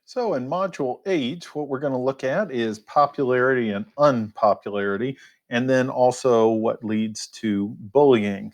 So in Module 8, what we're going to look at is popularity and unpopularity, and then also what leads to bullying.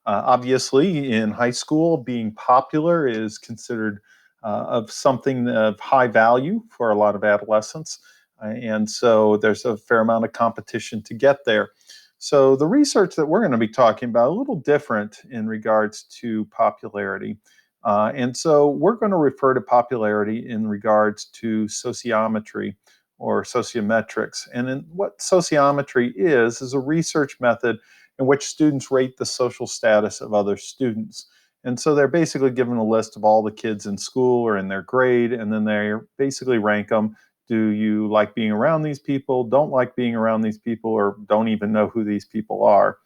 Obviously, in high school, being popular is considered of something of high value for a lot of adolescents. And so there's a fair amount of competition to get there. So the research that we're going to be talking about, a little different in regards to popularity. And so we're going to refer to popularity in regards to sociometry or sociometrics. And what sociometry is a research method in which students rate the social status of other students. And so they're basically given a list of all the kids in school or in their grade, and then they basically rank them. Do you like being around these people, don't like being around these people, or don't even know who these people are?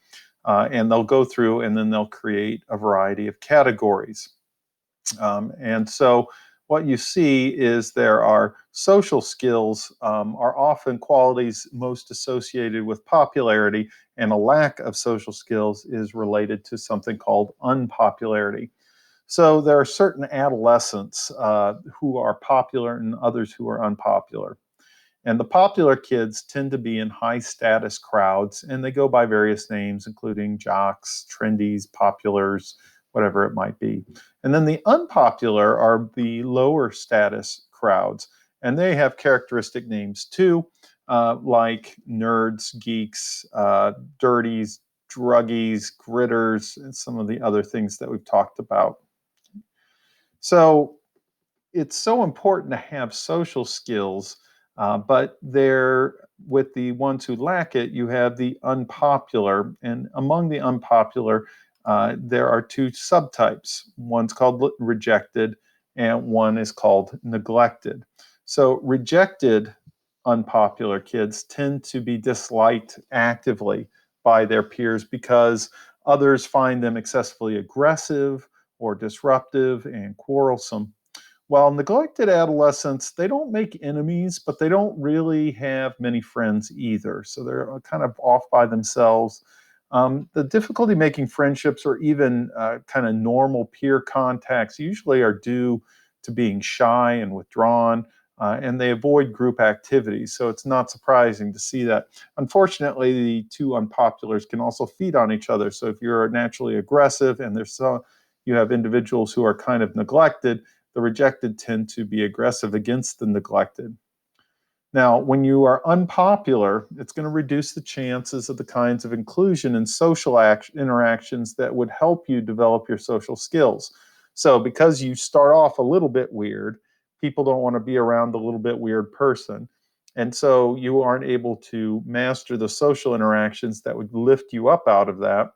And they'll go through and then they'll create a variety of categories. And so what you see is there are social skills are often qualities most associated with popularity, and a lack of social skills is related to something called unpopularity. So there are certain adolescents who are popular and others who are unpopular. And the popular kids tend to be in high status crowds, and they go by various names, including jocks, trendies, populars, whatever it might be. And then the unpopular are the lower status crowds, and they have characteristic names too, like nerds, geeks, dirties, druggies, gritters, and some of the other things that we've talked about. So it's so important to have social skills, but there, with the ones who lack it, you have the unpopular. And among the unpopular, there are two subtypes. One's called rejected, and one is called neglected. So rejected unpopular kids tend to be disliked actively by their peers because others find them excessively aggressive or disruptive and quarrelsome. While neglected adolescents, they don't make enemies, but they don't really have many friends either. So they're kind of off by themselves. The difficulty making friendships or even kind of normal peer contacts usually are due to being shy and withdrawn, and they avoid group activities. So it's not surprising to see that. Unfortunately, the two unpopulars can also feed on each other. So if you're naturally aggressive and you have individuals who are kind of neglected, the rejected tend to be aggressive against the neglected. Now, when you are unpopular, it's going to reduce the chances of the kinds of inclusion and social interactions that would help you develop your social skills. So, because you start off a little bit weird, people don't want to be around the little bit weird person. And so you aren't able to master the social interactions that would lift you up out of that.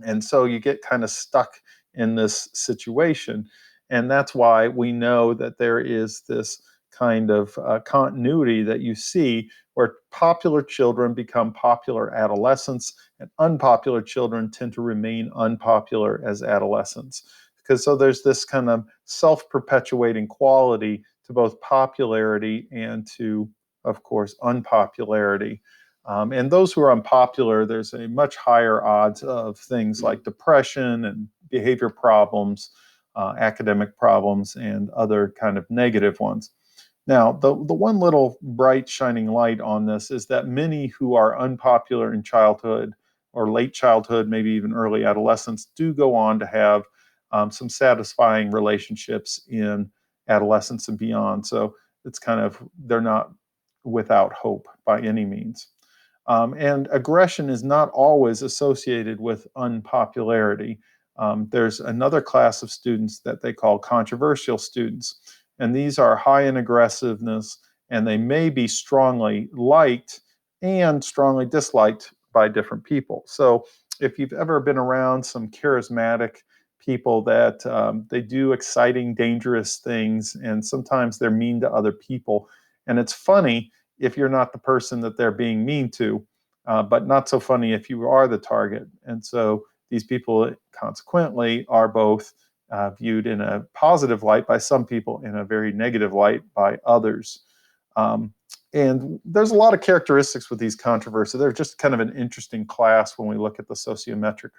And so you get kind of stuck in this situation. And that's why we know that there is this kind of continuity that you see where popular children become popular adolescents and unpopular children tend to remain unpopular as adolescents. Because so there's this kind of self-perpetuating quality to both popularity and to, of course, unpopularity. And those who are unpopular, there's a much higher odds of things like depression and behavior problems, academic problems, and other kind of negative ones. Now, the one little bright shining light on this is that many who are unpopular in childhood or late childhood, maybe even early adolescence, do go on to have some satisfying relationships in adolescence and beyond. So it's kind of, they're not without hope by any means. And aggression is not always associated with unpopularity. There's another class of students that they call controversial students. And these are high in aggressiveness, and they may be strongly liked and strongly disliked by different people. So if you've ever been around some charismatic people that they do exciting, dangerous things, and sometimes they're mean to other people. And it's funny if you're not the person that they're being mean to, but not so funny if you are the target. And so these people consequently are both viewed in a positive light by some people, in a very negative light by others. And there's a lot of characteristics with these controversies. They're just kind of an interesting class when we look at the sociometric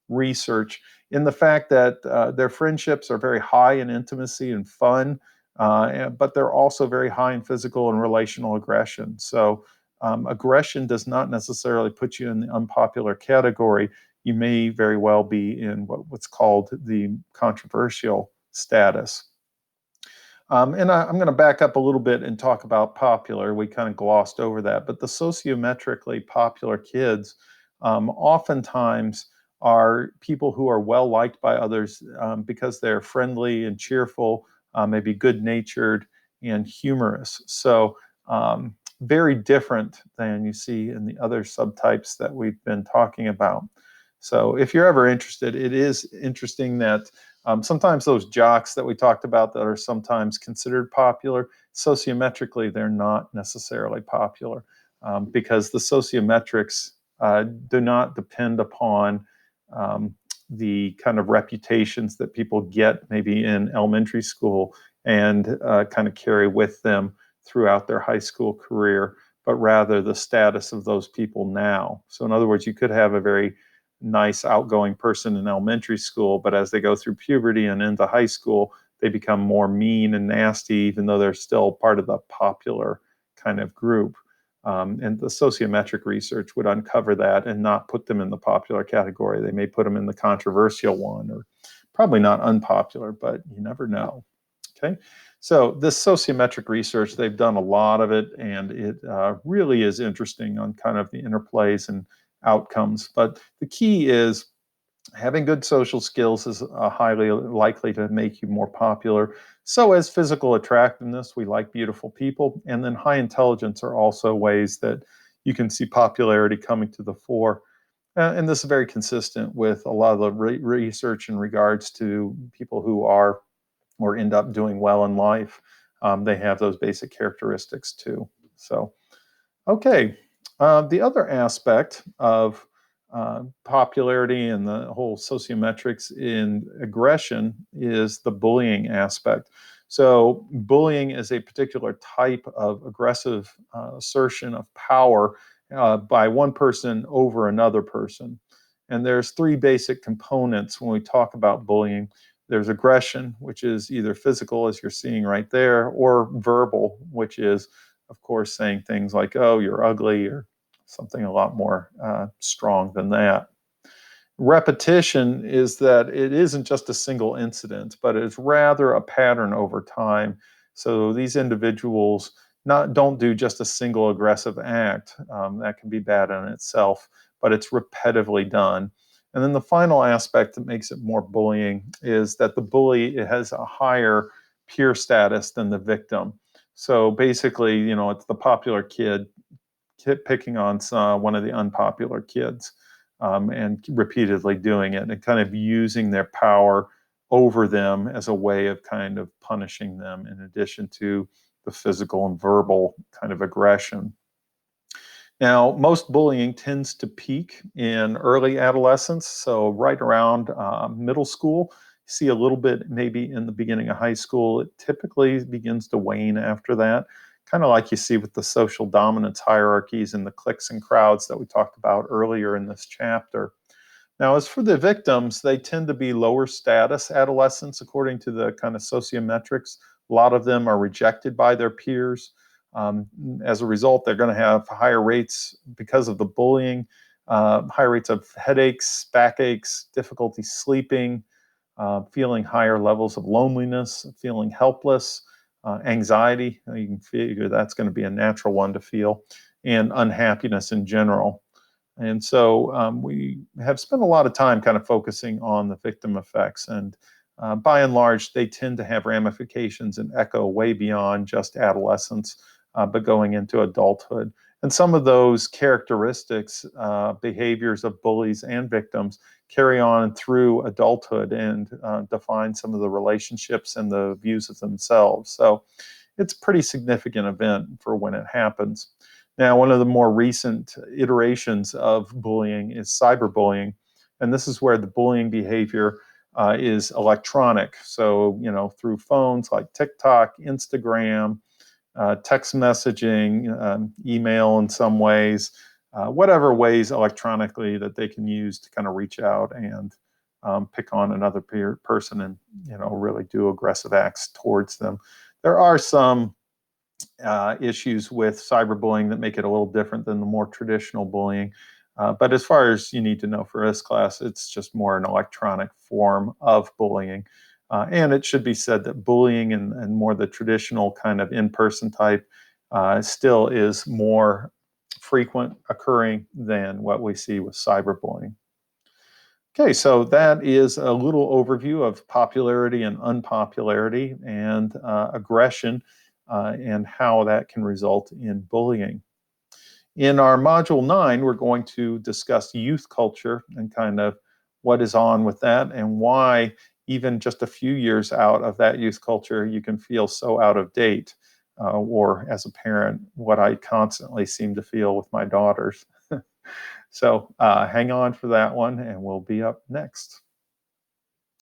research, in the fact that their friendships are very high in intimacy and fun. but they're also very high in physical and relational aggression. So aggression does not necessarily put you in the unpopular category. You may very well be in what's called the controversial status. And I'm going to back up a little bit and talk about popular. We kind of glossed over that, but the sociometrically popular kids oftentimes are people who are well liked by others because they're friendly and cheerful, maybe good natured and humorous. So, very different than you see in the other subtypes that we've been talking about. So, if you're ever interested, it is interesting that sometimes those jocks that we talked about that are sometimes considered popular, sociometrically, they're not necessarily popular because the sociometrics do not depend upon the kind of reputations that people get maybe in elementary school and kind of carry with them throughout their high school career, but rather the status of those people now. So, in other words, you could have a very nice outgoing person in elementary school, but as they go through puberty and into high school, they become more mean and nasty, even though they're still part of the popular kind of group. And the sociometric research would uncover that and not put them in the popular category. They may put them in the controversial one, or probably not unpopular, but you never know. Okay. So this sociometric research, they've done a lot of it, and it really is interesting on kind of the interplays and outcomes. But the key is having good social skills is highly likely to make you more popular. So as physical attractiveness, we like beautiful people, and then high intelligence are also ways that you can see popularity coming to the fore. And this is very consistent with a lot of the research in regards to people who are or end up doing well in life. They have those basic characteristics too. So, okay. The other aspect of popularity and the whole sociometrics in aggression is the bullying aspect. So, bullying is a particular type of aggressive assertion of power by one person over another person. And there's three basic components when we talk about bullying. There's aggression, which is either physical, as you're seeing right there, or verbal, which is, of course, saying things like, oh, you're ugly, or something a lot more strong than that. Repetition is that it isn't just a single incident, but it's rather a pattern over time. So these individuals don't do just a single aggressive act. That can be bad in itself, but it's repetitively done. And then the final aspect that makes it more bullying is that the bully has a higher peer status than the victim. So basically, it's the popular kid picking on one of the unpopular kids and repeatedly doing it and kind of using their power over them as a way of kind of punishing them in addition to the physical and verbal kind of aggression. Now, most bullying tends to peak in early adolescence, so right around middle school. You see a little bit maybe in the beginning of high school. It typically begins to wane after that, kind of like you see with the social dominance hierarchies and the cliques and crowds that we talked about earlier in this chapter. Now, as for the victims, they tend to be lower status adolescents according to the kind of sociometrics. A lot of them are rejected by their peers. As a result, they're going to have higher rates because of the bullying, higher rates of headaches, backaches, difficulty sleeping, feeling higher levels of loneliness, feeling helpless, anxiety. You can figure that's going to be a natural one to feel, and unhappiness in general. And so we have spent a lot of time kind of focusing on the victim effects. And by and large, they tend to have ramifications and echo way beyond just adolescence, but going into adulthood. And some of those characteristics, behaviors of bullies and victims carry on through adulthood and define some of the relationships and the views of themselves. So it's a pretty significant event for when it happens. Now, one of the more recent iterations of bullying is cyberbullying. And this is where the bullying behavior is electronic. So, through phones like TikTok, Instagram, text messaging, email in some ways, whatever ways electronically that they can use to kind of reach out and pick on another person and really do aggressive acts towards them. There are some issues with cyberbullying that make it a little different than the more traditional bullying. But as far as you need to know for this class, it's just more an electronic form of bullying. And it should be said that bullying and more the traditional kind of in-person type still is more frequent occurring than what we see with cyberbullying. Okay, so that is a little overview of popularity and unpopularity and aggression and how that can result in bullying. In our Module 9, we're going to discuss youth culture and kind of what is on with that and why, even just a few years out of that youth culture, you can feel so out of date. Or as a parent, what I constantly seem to feel with my daughters. So hang on for that one, and we'll be up next.